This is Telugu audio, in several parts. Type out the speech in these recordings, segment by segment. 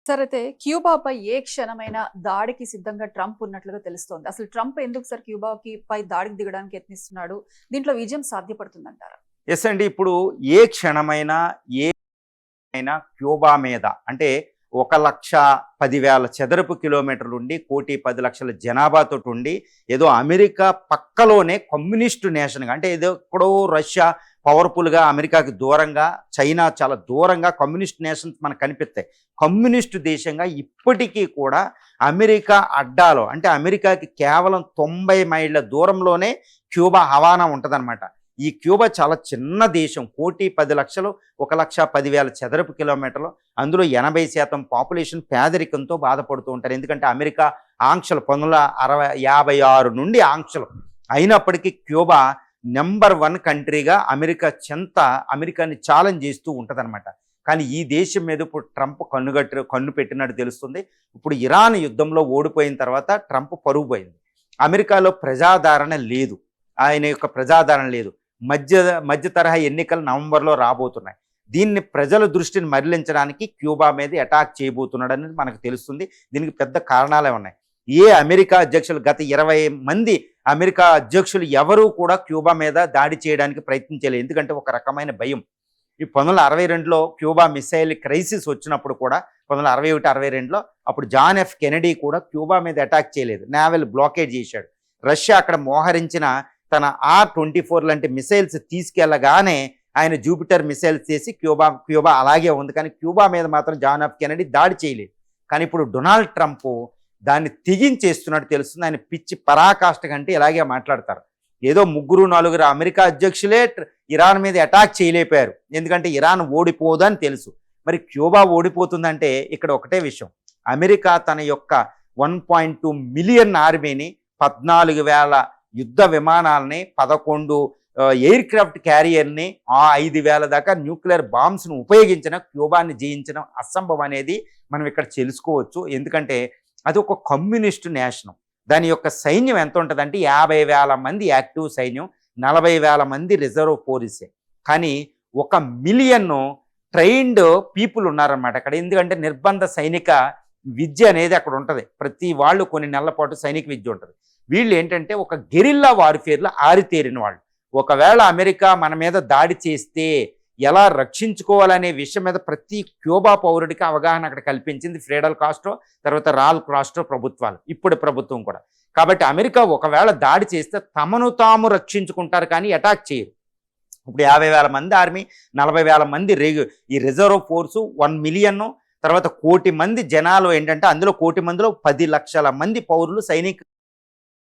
సార్ అయితే క్యూబాపై ఏ క్షణమైనా దాడికి సిద్ధంగా ట్రంప్ ఉన్నట్లుగా తెలుస్తోంది. అసలు ట్రంప్ ఎందుకు సార్ క్యూబాకి దాడికి దిగడానికి యత్నిస్తున్నాడు? దీంట్లో విజయం సాధ్యపడుతుందంటారా? ఎస్ అండి. ఇప్పుడు ఏ క్షణమైనా, ఏ అయినా క్యూబా మీద అంటే 1,10,000 చదరపు కిలోమీటర్లు ఉండి, 1,10,00,000 జనాభాతోటి ఉండి, ఏదో అమెరికా పక్కలోనే కమ్యూనిస్టు నేషన్‌గా అంటే ఏదో ఎక్కడో రష్యా పవర్‌ఫుల్‌గా అమెరికాకి దూరంగా, చైనా చాలా దూరంగా కమ్యూనిస్ట్ నేషన్స్ మనకు కనిపిస్తాయి. కమ్యూనిస్టు దేశంగా ఇప్పటికీ కూడా అమెరికా అడ్డాలో అంటే అమెరికాకి కేవలం 90 మైళ్ళ దూరంలోనే క్యూబా హవానా ఉంటదనమాట. ఈ క్యూబా చాలా చిన్న దేశం. 1,10,00,000 1,10,000 చదరపు కిలోమీటర్లు. అందులో 80% పాపులేషన్ పేదరికంతో బాధపడుతూ ఉంటారు. ఎందుకంటే అమెరికా ఆంక్షలు 1956 నుండి ఆంక్షలు. అయినప్పటికీ క్యూబా నంబర్ 1 కంట్రీగా అమెరికాని ఛాలెంజ్ చేస్తూ ఉంటదనమాట. కానీ ఈ దేశం మీద ఇప్పుడు ట్రంప్ కన్ను పెట్టినట్టు తెలుస్తుంది. ఇప్పుడు ఇరాన్ యుద్ధంలో ఓడిపోయిన తర్వాత ట్రంప్ పరువు పోయింది. అమెరికాలో ప్రజాదరణ లేదు. ఆయన యొక్క ప్రజాదరణ లేదు. మధ్య తరహా ఎన్నికలు నవంబర్లో రాబోతున్నాయి. దీన్ని ప్రజల దృష్టిని మరలించడానికి క్యూబా మీద అటాక్ చేయబోతున్నాడు అనేది మనకు తెలుస్తుంది. దీనికి పెద్ద కారణాలే ఉన్నాయి. అమెరికా అధ్యక్షులు గత 20 మంది అమెరికా అధ్యక్షులు ఎవరూ కూడా క్యూబా మీద దాడి చేయడానికి ప్రయత్నించలేదు. ఎందుకంటే ఒక రకమైన భయం. ఈ 1962లో క్యూబా మిసైల్ క్రైసిస్ వచ్చినప్పుడు కూడా 1961, 62లో అప్పుడు జాన్ ఎఫ్ కెనడీ కూడా క్యూబా మీద అటాక్ చేయలేదు. నేవల్ బ్లాకేడ్ చేశాడు. రష్యా అక్కడ మోహరించిన తన R-24 లాంటి మిసైల్స్ తీసుకెళ్లగానే ఆయన జూపిటర్ మిసైల్స్ చేసి క్యూబా అలాగే ఉంది. కానీ క్యూబా మీద మాత్రం జాన్ ఎఫ్ కెనడీ దాడి చేయలేదు. కానీ ఇప్పుడు డొనాల్డ్ ట్రంప్ దాన్ని తెగించేస్తున్నట్టు తెలుస్తుంది. ఆయన పిచ్చి పరాకాష్ట కంటే ఇలాగే మాట్లాడతారు. ఏదో 3-4 అమెరికా అధ్యక్షులే ఇరాన్ మీద అటాక్ చేయలేపారు. ఎందుకంటే ఇరాన్ ఓడిపోదు అని తెలుసు. మరి క్యూబా ఓడిపోతుందంటే ఇక్కడ ఒకటే విషయం. అమెరికా తన యొక్క 1.2 మిలియన్ ఆర్మీని, 14,000 యుద్ధ విమానాలని, 11 ఎయిర్ క్రాఫ్ట్ క్యారియర్ని, 5,000 దాకా న్యూక్లియర్ బాంబ్స్ను ఉపయోగించిన క్యూబాని జయించడం అసంభవం అనేది మనం ఇక్కడ తెలుసుకోవచ్చు. ఎందుకంటే అది ఒక కమ్యూనిస్టు నేషనం. దాని యొక్క సైన్యం ఎంత ఉంటుందంటే 50,000 మంది యాక్టివ్ సైన్యం, 40,000 మంది రిజర్వ్ పోలీసే. కానీ 1 మిలియన్ ట్రైన్డ్ పీపుల్ ఉన్నారన్నమాట అక్కడ. ఎందుకంటే నిర్బంధ సైనిక విద్య అనేది అక్కడ ఉంటుంది. ప్రతి వాళ్ళు కొన్ని నెలల పాటు సైనిక విద్య ఉంటుంది. వీళ్ళు ఏంటంటే ఒక గెరిల్లా వార్ఫేర్లో ఆరితేరిన వాళ్ళు. ఒకవేళ అమెరికా మన మీద దాడి చేస్తే ఎలా రక్షించుకోవాలనే విషయం మీద ప్రతి క్యూబా పౌరుడికి అవగాహన అక్కడ కల్పించింది ఫ్రీడల్ కాస్ట్రో, తర్వాత రాల్ కాస్ట్రో ప్రభుత్వాలు, ఇప్పుడు ప్రభుత్వం కూడా. కాబట్టి అమెరికా ఒకవేళ దాడి చేస్తే తమను తాము రక్షించుకుంటారు కానీ అటాక్ చేయరు. ఇప్పుడు 50,000 మంది ఆర్మీ, 40,000 మంది ఈ రిజర్వ్ ఫోర్సు, 1 మిలియన్, తర్వాత 1,00,00,000 మంది జనాలు ఏంటంటే అందులో 1,00,00,000 మందిలో 10 లక్షల మంది పౌరులు సైనిక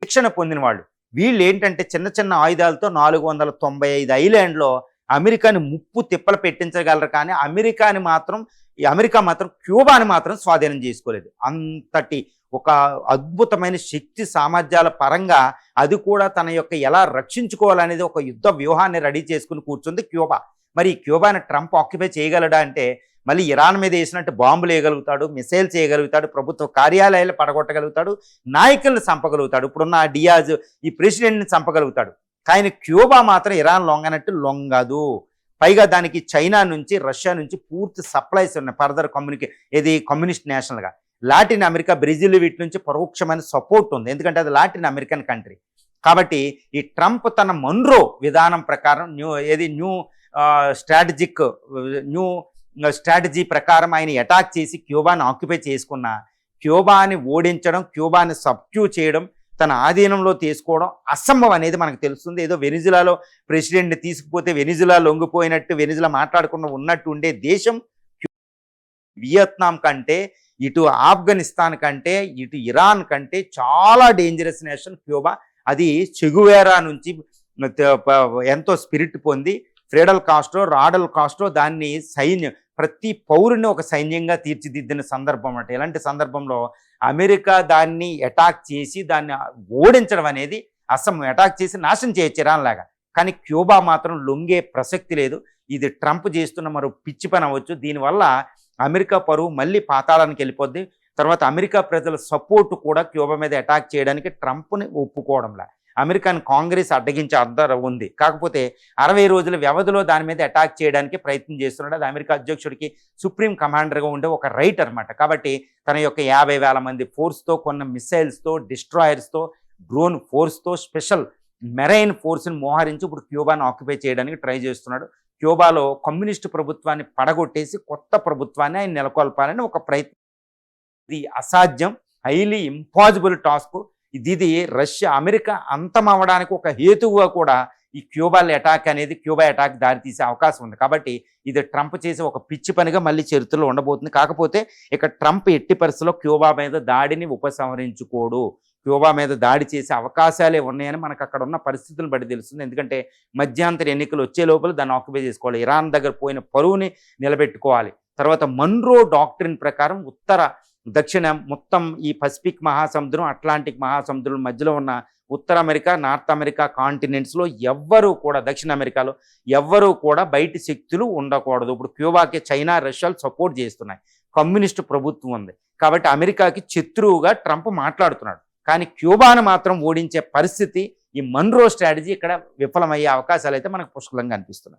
శిక్షణ పొందిన వాళ్ళు. వీళ్ళు ఏంటంటే చిన్న చిన్న ఆయుధాలతో 495 ఐలాండ్లో అమెరికాని ముప్పు తిప్పలు పెట్టించగలరు. కానీ అమెరికా మాత్రం క్యూబాని మాత్రం స్వాధీనం చేసుకోలేదు. అంతటి ఒక అద్భుతమైన శక్తి సామర్థ్యాల పరంగా అది కూడా తన యొక్క ఎలా రక్షించుకోవాలనేది ఒక యుద్ధ వ్యూహాన్ని రెడీ చేసుకుని కూర్చుంది క్యూబా. మరి ఈ క్యూబాని ట్రంప్ ఆక్యుపై చేయగలడా అంటే మళ్ళీ ఇరాన్ మీద వేసినట్టు బాంబులు వేయగలుగుతాడు, మిసైల్ చేయగలుగుతాడు, ప్రభుత్వ కార్యాలయాలు పడగొట్టగలుగుతాడు, నాయకులను చంపగలుగుతాడు, ఇప్పుడున్న డియాజ్ ఈ ప్రెసిడెంట్ని చంపగలుగుతాడు. కానీ క్యూబా మాత్రం ఇరాన్ లొంగనట్టు లొంగదు. పైగా దానికి చైనా నుంచి, రష్యా నుంచి పూర్తి సప్లైస్ ఉన్నాయి. ఫర్దర్ కమ్యూనిస్ట్ నేషనల్గా లాటిన్ అమెరికా, బ్రెజిల్ వీటి నుంచి పరోక్షమైన సపోర్ట్ ఉంది. ఎందుకంటే అది లాటిన్ అమెరికన్ కంట్రీ. కాబట్టి ఈ ట్రంప్ తన మన్రో విధానం ప్రకారం న్యూ స్ట్రాటజీ ప్రకారం ఆయన అటాక్ చేసి క్యూబాని ఆక్యుపై చేసుకున్న, క్యూబాని ఓడించడం, క్యూబాని సబ్డ్యూ చేయడం, తన ఆధీనంలో తీసుకోవడం అసంభవం అనేది మనకు తెలుస్తుంది. ఏదో వెనిజులాలో ప్రెసిడెంట్ని తీసుకుపోతే వెనిజులా లొంగిపోయినట్టు, వెనిజులా మాట్లాడకుండా ఉన్నట్టు ఉండే దేశం వియత్నాం కంటే, ఇటు ఆఫ్ఘనిస్తాన్ కంటే, ఇటు ఇరాన్ కంటే చాలా డేంజరస్ నేషన్ క్యూబా. అది చెగువేరా నుంచి ఎంతో స్పిరిట్ పొంది రాడల్ కాస్ట్రో దాన్ని ప్రతి పౌరుని ఒక సైన్యంగా తీర్చిదిద్దిన సందర్భం అంటే. ఇలాంటి సందర్భంలో అమెరికా దాన్ని అటాక్ చేసి దాన్ని ఓడించడం అనేది అటాక్ చేసి నాశనం చేయొచ్చు ఇరాన్ లాగా. కానీ క్యూబా మాత్రం లొంగే ప్రసక్తి లేదు. ఇది ట్రంప్ చేస్తున్న మరో పిచ్చి పని అవ్వచ్చు. దీనివల్ల అమెరికా పరువు మళ్ళీ పాతాళానికి వెళ్ళిపోద్ది. తర్వాత అమెరికా ప్రజల సపోర్టు కూడా క్యూబా మీద అటాక్ చేయడానికి ట్రంప్ని ఒప్పుకోవడంలా. అమెరికన్ కాంగ్రెస్ అడ్డగించే అద్దర ఉంది. కాకపోతే 60 రోజుల వ్యవధిలో దాని మీద అటాక్ చేయడానికి ప్రయత్నం చేస్తున్నాడు. అది అమెరికా అధ్యక్షుడికి సుప్రీం కమాండర్గా ఉండే ఒక రైట్ అనమాట. కాబట్టి తన యొక్క 50,000 మంది ఫోర్స్తో, కొన్న మిసైల్స్తో, డిస్ట్రాయర్స్తో, డ్రోన్ ఫోర్స్తో, స్పెషల్ మెరైన్ ఫోర్స్ని మోహరించి ఇప్పుడు క్యూబాను ఆక్యుపై చేయడానికి ట్రై చేస్తున్నాడు. క్యూబాలో కమ్యూనిస్టు ప్రభుత్వాన్ని పడగొట్టేసి కొత్త ప్రభుత్వాన్ని ఆయన నెలకొల్పాలని ఒక ప్రయత్నం. ఇది అసాధ్యం, హైలీ ఇంపాసిబుల్ టాస్క్. ఇది రష్యా అమెరికా అంతం అవ్వడానికి ఒక హేతువుగా కూడా ఈ క్యూబా అటాక్ దారితీసే అవకాశం ఉంది. కాబట్టి ఇది ట్రంప్ చేసే ఒక పిచ్చి పనిగా మళ్ళీ చరిత్రలో ఉండబోతుంది. కాకపోతే ఇక ట్రంప్ ఎట్టి పరిస్థితుల్లో క్యూబా మీద దాడిని ఉపసంహరించుకోడు. క్యూబా మీద దాడి చేసే అవకాశాలే ఉన్నాయని మనకు అక్కడ ఉన్న పరిస్థితులను బట్టి తెలుస్తుంది. ఎందుకంటే మధ్యాంతర ఎన్నికలు వచ్చే లోపల దాన్ని ఆక్యుపై చేసుకోవాలి. ఇరాన్ దగ్గర పోయిన పరువుని నిలబెట్టుకోవాలి. తర్వాత మన్రో డాక్ట్రిన్ ప్రకారం దక్షిణ మొత్తం ఈ పసిఫిక్ మహాసముద్రం, అట్లాంటిక్ మహాసముద్రం మధ్యలో ఉన్న ఉత్తర అమెరికా, నార్త్ అమెరికా కాంటినెంట్స్లో ఎవ్వరూ కూడా, దక్షిణ అమెరికాలో ఎవ్వరూ కూడా బయటి శక్తులు ఉండకూడదు. ఇప్పుడు క్యూబాకి చైనా, రష్యాలు సపోర్ట్ చేస్తున్నాయి. కమ్యూనిస్టు ప్రభుత్వం ఉంది. కాబట్టి అమెరికాకి శత్రువుగా ట్రంప్ మాట్లాడుతున్నాడు. కానీ క్యూబాను మాత్రం ఓడించే పరిస్థితి, ఈ మన్రో స్ట్రాటజీ ఇక్కడ విఫలమయ్యే అవకాశాలు అయితే మనకు పుష్కలంగా అనిపిస్తున్నాయి.